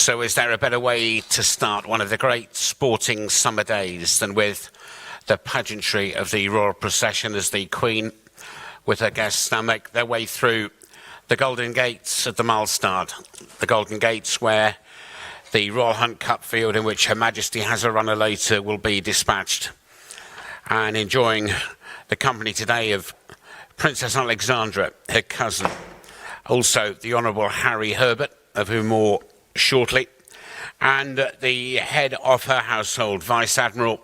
So is there a better way to start one of the great sporting summer days than with the pageantry of the Royal Procession as the Queen with her guests now make their way through the Golden Gates at the Milestard. The Golden Gates where the Royal Hunt Cup field in which Her Majesty has a runner later will be dispatched. And enjoying the company today of Princess Alexandra, her cousin. Also the Honourable Harry Herbert, of whom more shortly. And the head of her household, Vice Admiral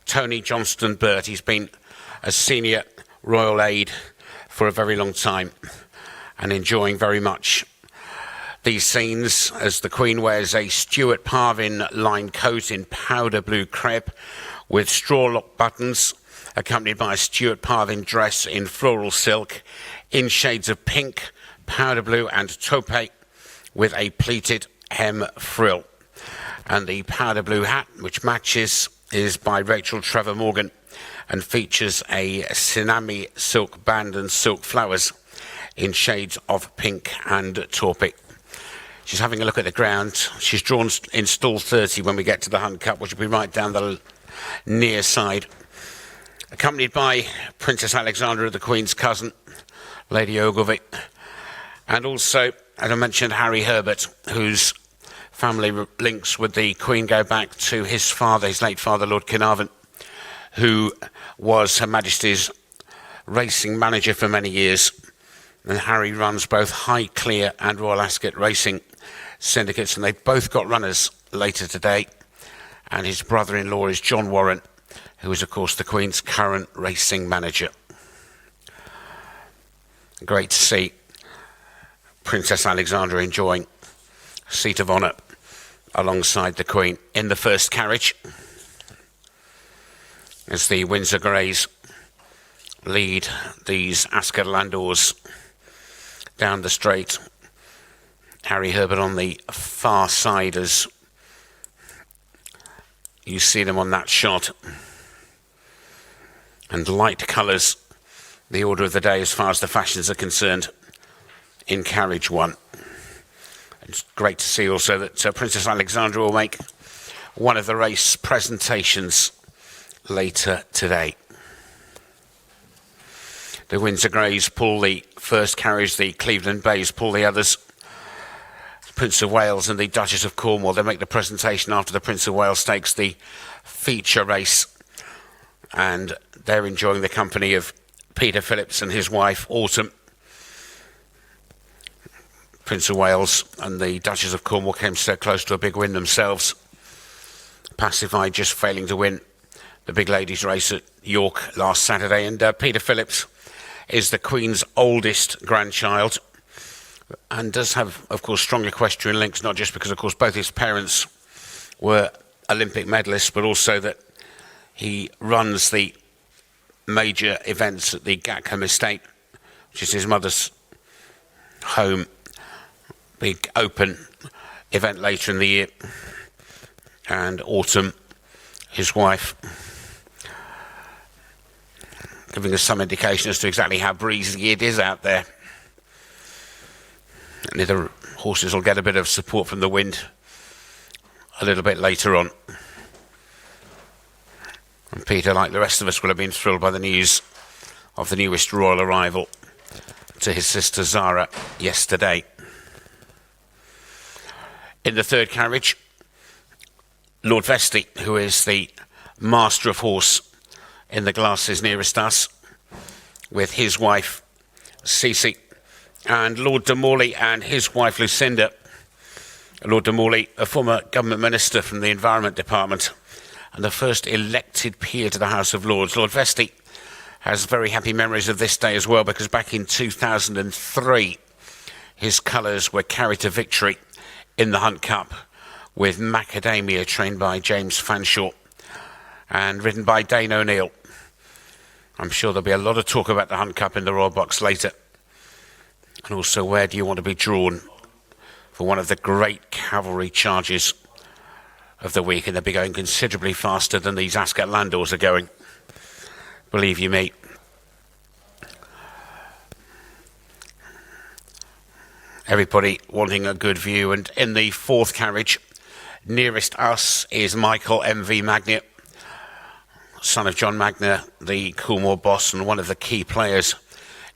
Tony Johnston Burt. He's been a senior royal aide for a very long time and enjoying very much these scenes as the Queen wears a Stuart Parvin lined coat in powder blue crepe with straw lock buttons, accompanied by a Stuart Parvin dress in floral silk in shades of pink, powder blue and taupe with a pleated hem frill. And the powder blue hat, which matches, is by Rachel Trevor Morgan and features a tsunami silk band and silk flowers in shades of pink and taupe. She's having a look at the ground. She's drawn in stall 30 when we get to the Hunt Cup, which will be right down the near side. Accompanied by Princess Alexandra, the Queen's cousin, Lady Ogilvy. And also, as I mentioned, Harry Herbert, whose family links with the Queen go back to his father, his late father, Lord Carnarvon, who was Her Majesty's racing manager for many years. And Harry runs both Highclere and Royal Ascot racing syndicates, and they've both got runners later today. And his brother-in-law is John Warren, who is, of course, the Queen's current racing manager. Great to see Princess Alexandra enjoying a seat of honour alongside the Queen in the first carriage as the Windsor Greys lead these Ascot Landors down the straight. Harry Herbert on the far side as you see them on that shot. And light colours, the order of the day as far as the fashions are concerned in carriage one. It's great to see also that Princess Alexandra will make one of the race presentations later today. The Windsor Greys pull the first carriage, the Cleveland Bays pull the others. Prince of Wales and the Duchess of Cornwall, they make the presentation after the Prince of Wales Stakes, the feature race. And they're enjoying the company of Peter Phillips and his wife, Autumn. Prince of Wales and the Duchess of Cornwall came so close to a big win themselves. Pacified just failing to win the big ladies race at York last Saturday. And Peter Phillips is the Queen's oldest grandchild and does have, of course, strong equestrian links, not just because, of course, both his parents were Olympic medalists, but also that he runs the major events at the Gatcombe Estate, which is his mother's home. Big open event later in the year. And Autumn, his wife, giving us some indication as to exactly how breezy it is out there. And the horses will get a bit of support from the wind a little bit later on. And Peter, like the rest of us, will have been thrilled by the news of the newest royal arrival to his sister Zara yesterday. In the third carriage, Lord Vestey, who is the master of horse in the glasses nearest us, with his wife Cece, and Lord de Morley and his wife Lucinda. Lord de Morley, a former government minister from the Environment Department and the first elected peer to the House of Lords. Lord Vestey has very happy memories of this day as well, because back in 2003 his colours were carried to victory in the Hunt Cup with Macadamia, trained by James Fanshawe and ridden by Dane O'Neill. I'm sure there'll be a lot of talk about the Hunt Cup in the Royal Box later. And also, where do you want to be drawn for one of the great cavalry charges of the week? And they'll be going considerably faster than these Ascot Landors are going, believe you me. Everybody wanting a good view. And in the fourth carriage, nearest us is Michael M.V. Magnier, son of John Magnier, the Coolmore boss and one of the key players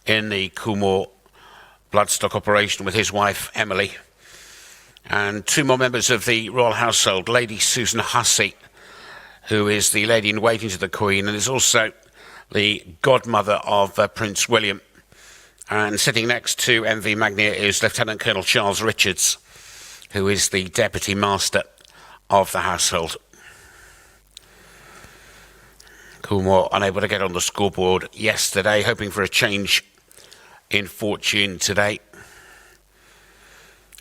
in the Coolmore bloodstock operation, with his wife Emily. And two more members of the royal household, Lady Susan Hussey, who is the lady in waiting to the Queen and is also the godmother of Prince William. And sitting next to M.V. Magnier is Lieutenant Colonel Charles Richards, who is the Deputy Master of the household. Coolmore unable to get on the scoreboard yesterday, hoping for a change in fortune today.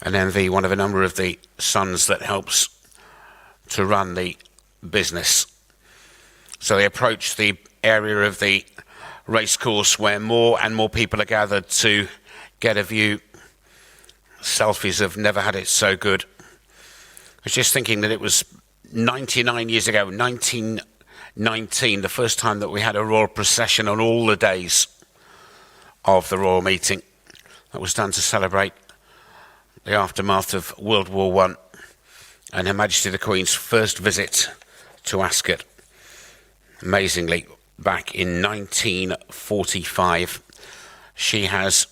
And M.V., one of a number of the sons that helps to run the business. So they approach the area of the racecourse where more and more people are gathered to get a view. Selfies have never had it so good. I was just thinking that it was 99 years ago, 1919, the first time that we had a royal procession on all the days of the royal meeting. That was done to celebrate the aftermath of World War I and Her Majesty the Queen's first visit to Ascot. Amazingly, back in 1945. She has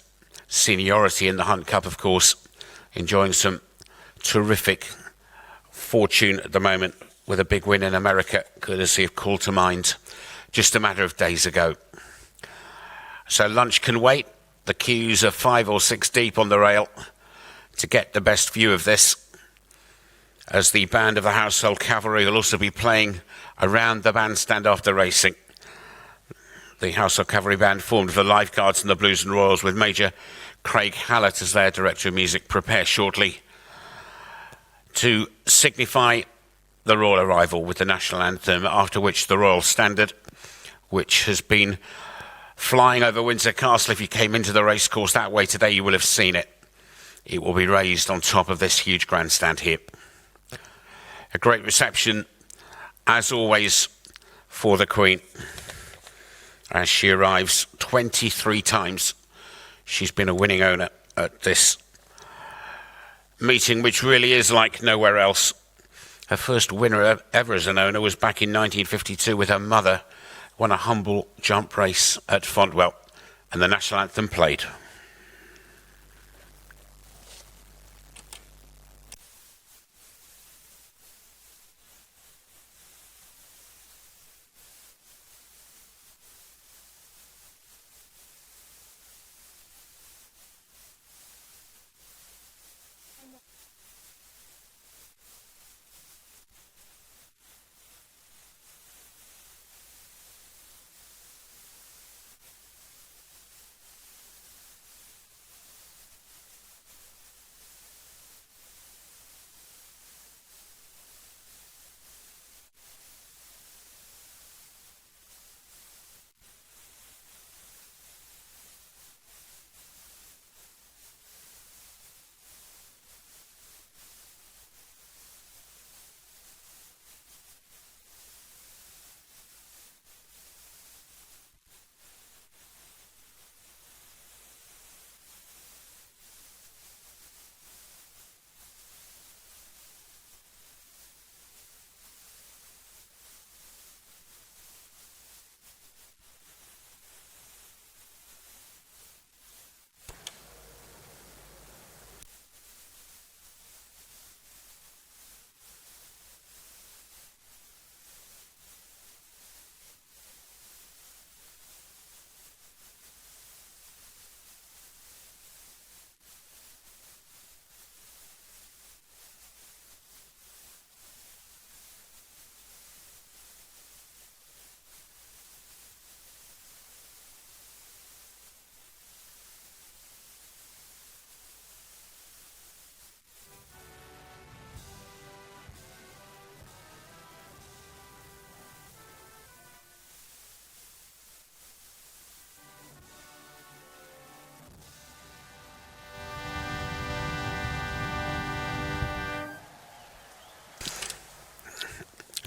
seniority in the Hunt Cup, of course, enjoying some terrific fortune at the moment with a big win in America, courtesy of Call to Mind, just a matter of days ago. So lunch can wait. The queues are 5 or 6 deep on the rail to get the best view of this, as the band of the Household Cavalry will also be playing around the bandstand after racing. The Household Cavalry Band formed of the Lifeguards and the Blues and Royals, with Major Craig Hallett as their Director of Music, prepare shortly to signify the royal arrival with the national anthem, after which the Royal Standard, which has been flying over Windsor Castle. If you came into the racecourse that way today, you will have seen it. It will be raised on top of this huge grandstand here. A great reception, as always, for the Queen as she arrives. 23 times she's been a winning owner at this meeting, which really is like nowhere else. Her first winner ever as an owner was back in 1952 with her mother, won a humble jump race at Fontwell, and the national anthem played.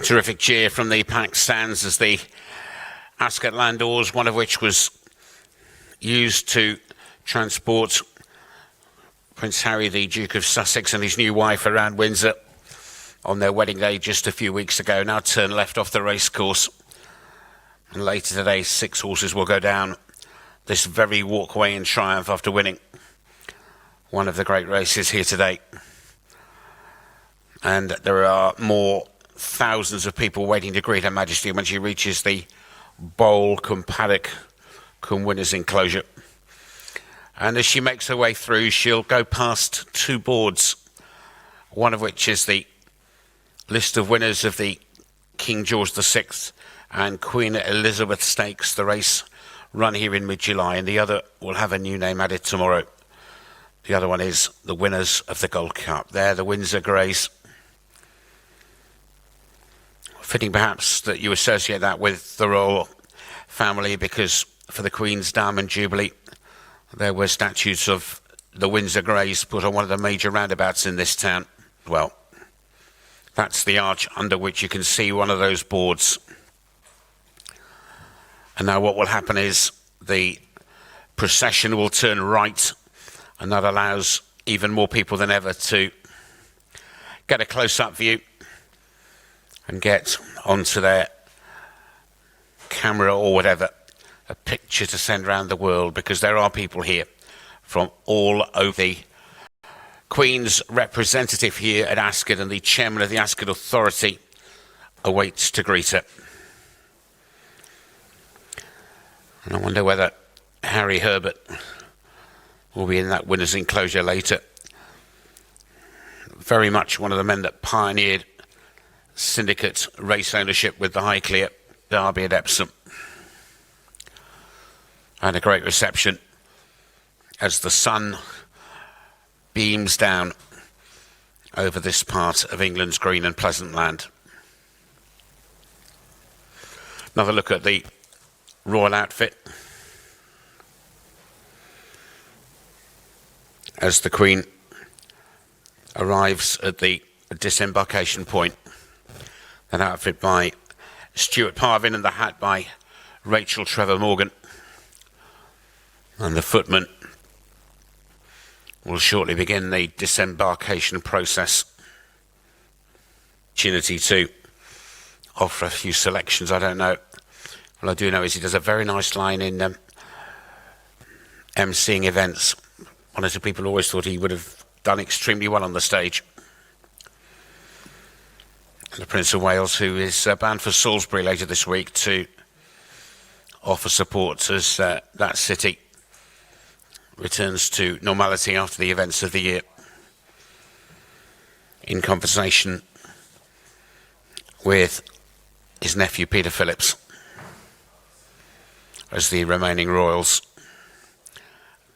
Terrific cheer from the packed stands as the Ascot Landors, one of which was used to transport Prince Harry, the Duke of Sussex, and his new wife around Windsor on their wedding day just a few weeks ago, now turn left off the racecourse. And later today, 6 horses will go down this very walkway in triumph after winning one of the great races here today. And there are more thousands of people waiting to greet Her Majesty when she reaches the bowl cum paddock cum winners enclosure. And as she makes her way through, she'll go past 2 boards, one of which is the list of winners of the King George VI and Queen Elizabeth Stakes, the race run here in mid-July, and the other will have a new name added tomorrow. The other one is the winners of the Gold Cup. They're the Windsor Greys. Fitting perhaps that you associate that with the royal family, because for the Queen's Diamond Jubilee there were statues of the Windsor Greys put on one of the major roundabouts in this town. Well, that's the arch under which you can see one of those boards. And now what will happen is the procession will turn right, and that allows even more people than ever to get a close-up view and get onto their camera or whatever, a picture to send around the world, because there are people here from all over. The Queen's representative here at Ascot and the chairman of the Ascot Authority awaits to greet her. And I wonder whether Harry Herbert will be in that winner's enclosure later. Very much one of the men that pioneered syndicate race ownership with the Highclere Derby at Epsom. And a great reception as the sun beams down over this part of England's green and pleasant land. Another look at the royal outfit as the Queen arrives at the disembarkation point. An outfit by Stuart Parvin and the hat by Rachel Trevor Morgan. And the footman will shortly begin the disembarkation process. Opportunity to offer a few selections, I don't know. What I do know is he does a very nice line in emceeing events. One or two people always thought he would have done extremely well on the stage. And the Prince of Wales, who is bound for Salisbury later this week to offer support as that city returns to normality after the events of the year. In conversation with his nephew Peter Phillips as the remaining royals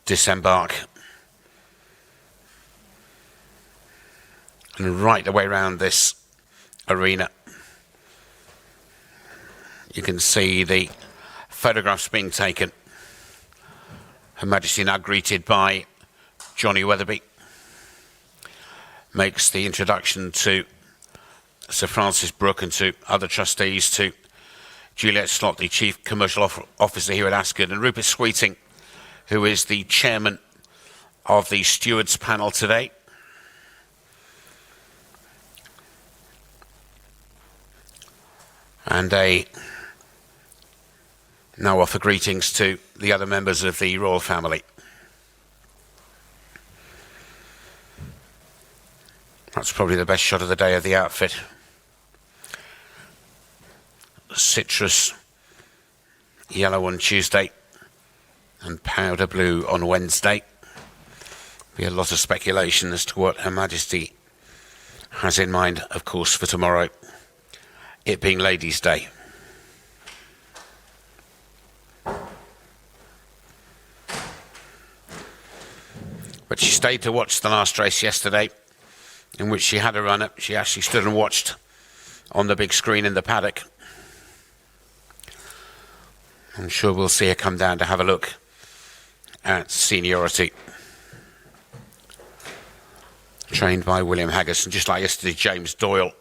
disembark. And right the way around this arena you can see the photographs being taken. Her Majesty, now greeted by Johnny Weatherby, makes the introduction to Sir Francis Brooke and to other trustees, to Juliet Slot, the Chief Commercial Officer here at Ascot, and Rupert Sweeting, who is the chairman of the stewards panel today. And they now offer greetings to the other members of the royal family. That's probably the best shot of the day of the outfit. Citrus yellow on Tuesday and powder blue on Wednesday. Be a lot of speculation as to what Her Majesty has in mind, of course, for tomorrow, it being Ladies' Day. But she stayed to watch the last race yesterday, in which she had a run-up. She actually stood and watched on the big screen in the paddock. I'm sure we'll see her come down to have a look at seniority. Trained by William Haggis, and just like yesterday, James Doyle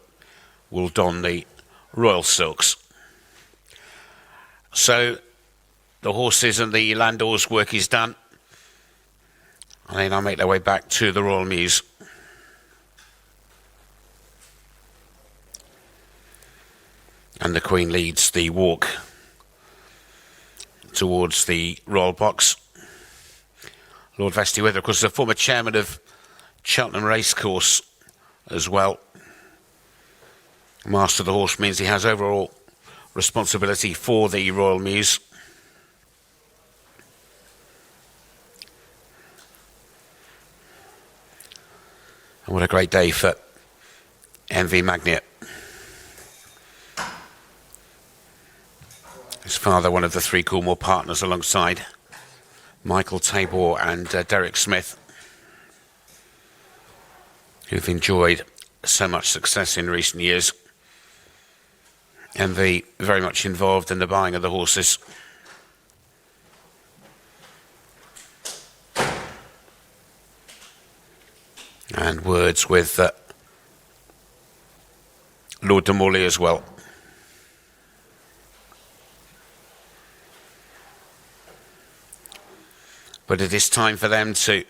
will don the royal silks. So the horses and the Landau's work is done. And they now make their way back to the Royal Mews. And the Queen leads the walk towards the Royal Box. Lord Vesty with her, of course, is a former chairman of Cheltenham Racecourse as well. Master of the horse means he has overall responsibility for the Royal Mews. And what a great day for MV Magnier. His father, one of the three Coolmore partners, alongside Michael Tabor and Derek Smith, who've enjoyed so much success in recent years. MV very much involved in the buying of the horses. And words with Lord de Morley as well. But it is time for them to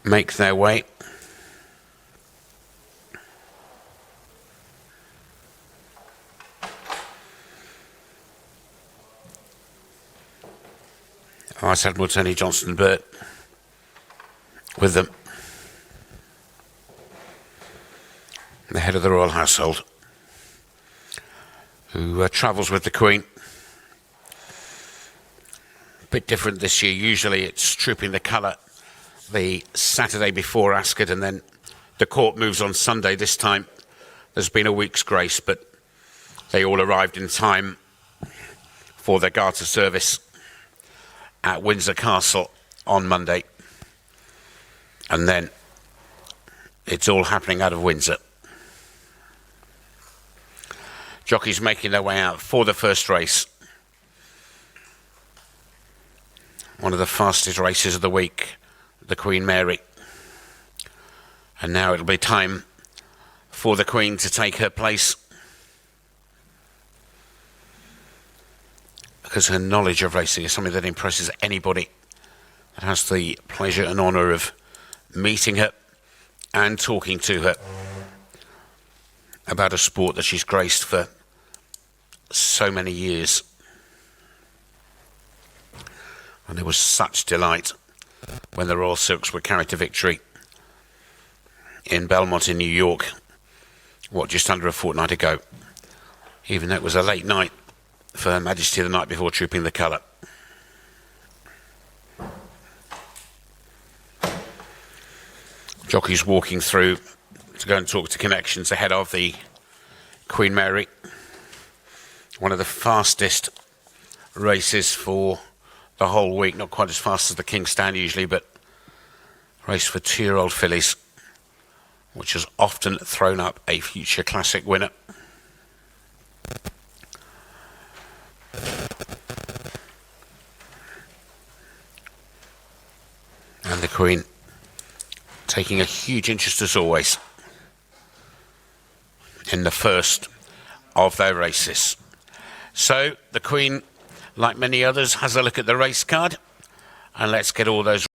make their way. Vice Admiral Tony Johnston-Burt with them. The head of the royal household, who travels with the Queen. Bit different this year. Usually it's Trooping the Colour the Saturday before Ascot, and then the court moves on Sunday. This time there's been a week's grace, but they all arrived in time for their Garter service at Windsor Castle on Monday, and then it's all happening out of Windsor. Jockeys making their way out for the first race. One of the fastest races of the week, the Queen Mary. And now it'll be time for the Queen to take her place, because her knowledge of racing is something that impresses anybody that has the pleasure and honour of meeting her and talking to her about a sport that she's graced for so many years. And there was such delight when the Royal Silks were carried to victory in Belmont in New York, just under a fortnight ago. Even though it was a late night for Her Majesty the night before Trooping the Colour. Jockeys walking through to go and talk to connections ahead of the Queen Mary. One of the fastest races for the whole week, not quite as fast as the King's Stand usually, but race for 2-year-old fillies, which has often thrown up a future classic winner. And the Queen taking a huge interest, as always, in the first of their races. So the Queen, like many others, has a look at the race card, and let's get all those